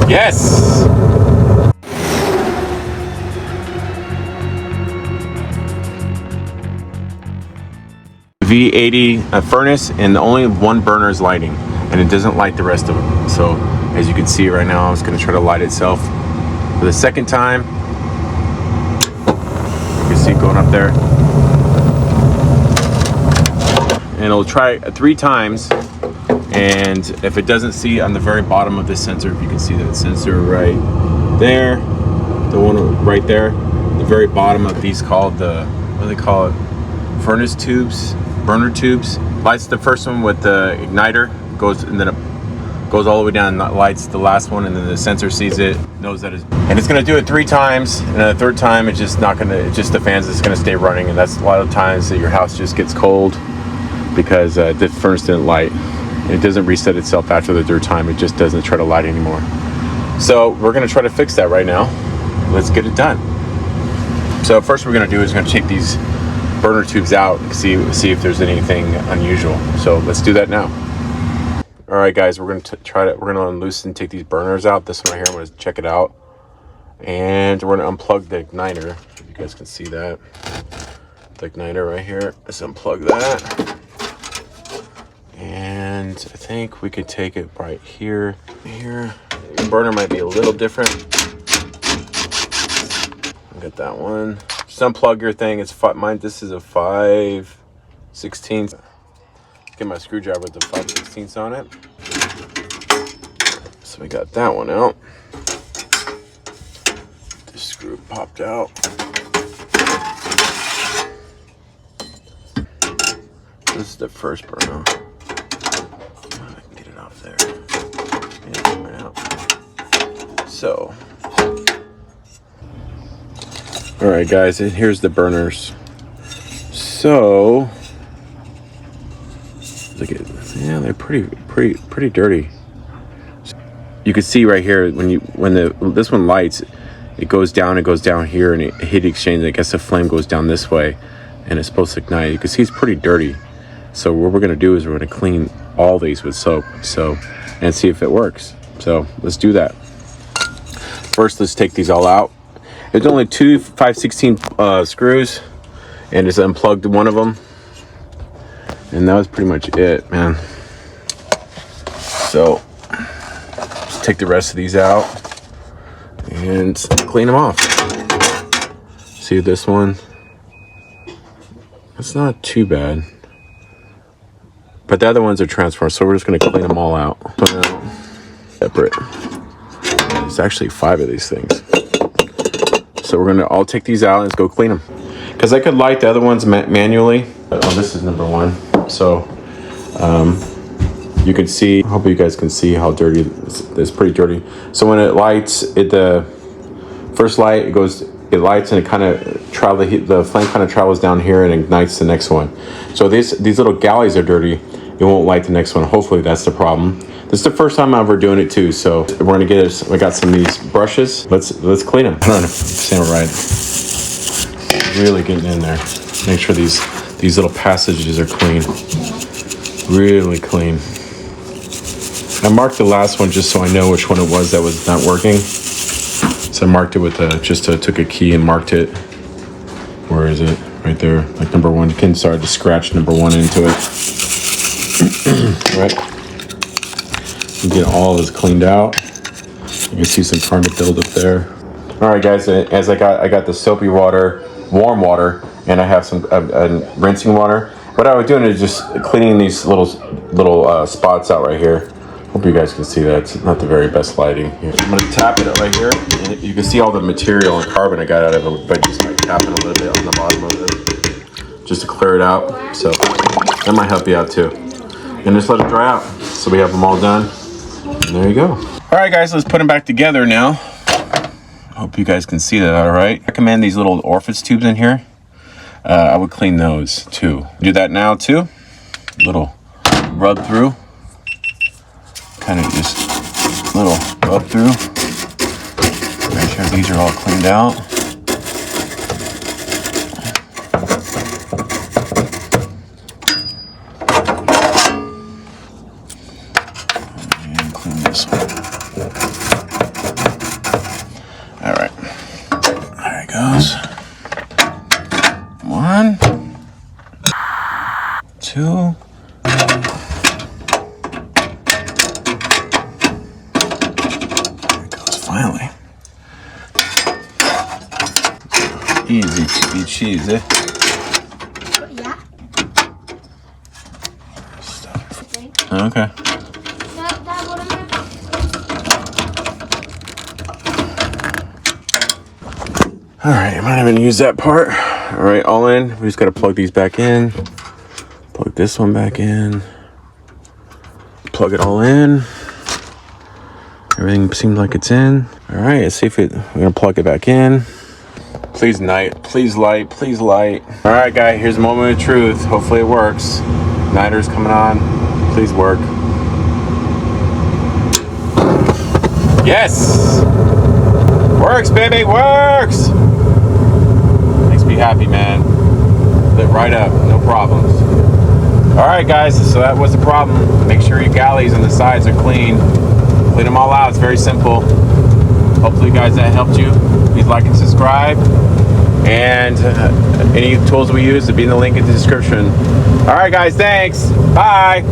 Yes! V80 furnace, and only one burner is lighting, and it doesn't light the rest of them. So as you can see right now, it's going to try to light itself for the second time. You can see it going up there, and it'll try 3 times. And if it doesn't see on the very bottom of this sensor, if you can see that sensor right there, the one right there, the very bottom of these called the, what do they call it? Furnace tubes, burner tubes. Lights the first one with the igniter, goes, and then it goes all the way down and lights the last one, and then the sensor sees it, knows that it's, and it's gonna do it 3 times, and then the 3rd time it's just not gonna, it's just the fans is gonna stay running, and that's a lot of times that your house just gets cold because the furnace didn't light. It doesn't reset itself after the 3rd time, it just doesn't try to light anymore. So we're gonna try to fix that right now. Let's get it done. So first we're gonna do is we're gonna take these burner tubes out and see if there's anything unusual. So let's do that now. All right, guys, we're gonna we're gonna unloosen, take these burners out. This one right here, I'm gonna check it out, and we're gonna unplug the igniter. If you guys can see that, the igniter right here. Let's unplug that, and I think we could take it right here. The burner might be a little different. Get that one. Just unplug your thing. It's mine. This is a 5/16. Get my screwdriver with the 5/16 on it. So we got that one out. This screw popped out. This is the first burner. I can get it off there. Yeah, come out. So. All right, guys, and here's the burners. So, look at, yeah, they're pretty dirty. You can see right here when this one lights, it goes down here, and it heat exchange. I guess the flame goes down this way, and it's supposed to ignite. You can see it's pretty dirty. So what we're gonna do is we're gonna clean all these with soap, and see if it works. So let's do that. First, let's take these all out. There's only 2 5/16 screws, and just unplugged one of them, and that was pretty much it, man. So just take the rest of these out and clean them off. See this one? It's not too bad, but the other ones are transformed, so we're just going to clean them all out. Separate. There's actually 5 of these things. So we're gonna all take these out and let's go clean them. Because I could light the other ones manually. Oh, this is number 1. So you can see, I hope you guys can see how dirty it's pretty dirty. So when it lights, the first light, it lights, and it kind of the flame kind of travels down here and ignites the next one. So these little galleys are dirty. It won't light the next one. Hopefully that's the problem. This is the first time I'm ever doing it too, so we're gonna get it. We got some of these brushes. Let's clean them. I don't know if I'm saying it right. Really getting in there. Make sure these little passages are clean. Really clean. I marked the last one just so I know which one it was that was not working. So I marked it with took a key and marked it. Where is it? Right there, like number 1. You can start to scratch number 1 into it. Right. Get all of this cleaned out. You can see some karma build up there. All right, guys. As I got the soapy water, warm water, and I have some rinsing water. What I was doing is just cleaning these little spots out right here. Hope you guys can see that. It's not the very best lighting here. I'm gonna tap it right here, and you can see all the material and carbon I got out of it by just like tapping a little bit on the bottom of it, just to clear it out. So that might help you out too. And just let it dry out. So we have them all done. And there you go. All right, guys, let's put them back together now. Hope you guys can see that all right. I recommend these little orifice tubes in here. I would clean those too. Do that now too. Little rub through. Kind of just little rub through. Make sure these are all cleaned out. Easy cheesy. Yeah. Okay. All right, I might even use that part. All right, all in. We just got to plug these back in. Plug this one back in. Plug it all in. Everything seems like it's in. All right, let's see if we're gonna plug it back in. Please night, please light, please light. All right, guy, here's a moment of truth. Hopefully it works. Nighter's coming on. Please work. Yes! Works, baby, works! Makes me happy, man. Lit right up, no problems. All right, guys, so that was the problem. Make sure your galleys and the sides are clean. Clean them all out, it's very simple. Hopefully, guys, that helped you. Please like and subscribe. And any tools we use will be in the link in the description. All right, guys, thanks. Bye.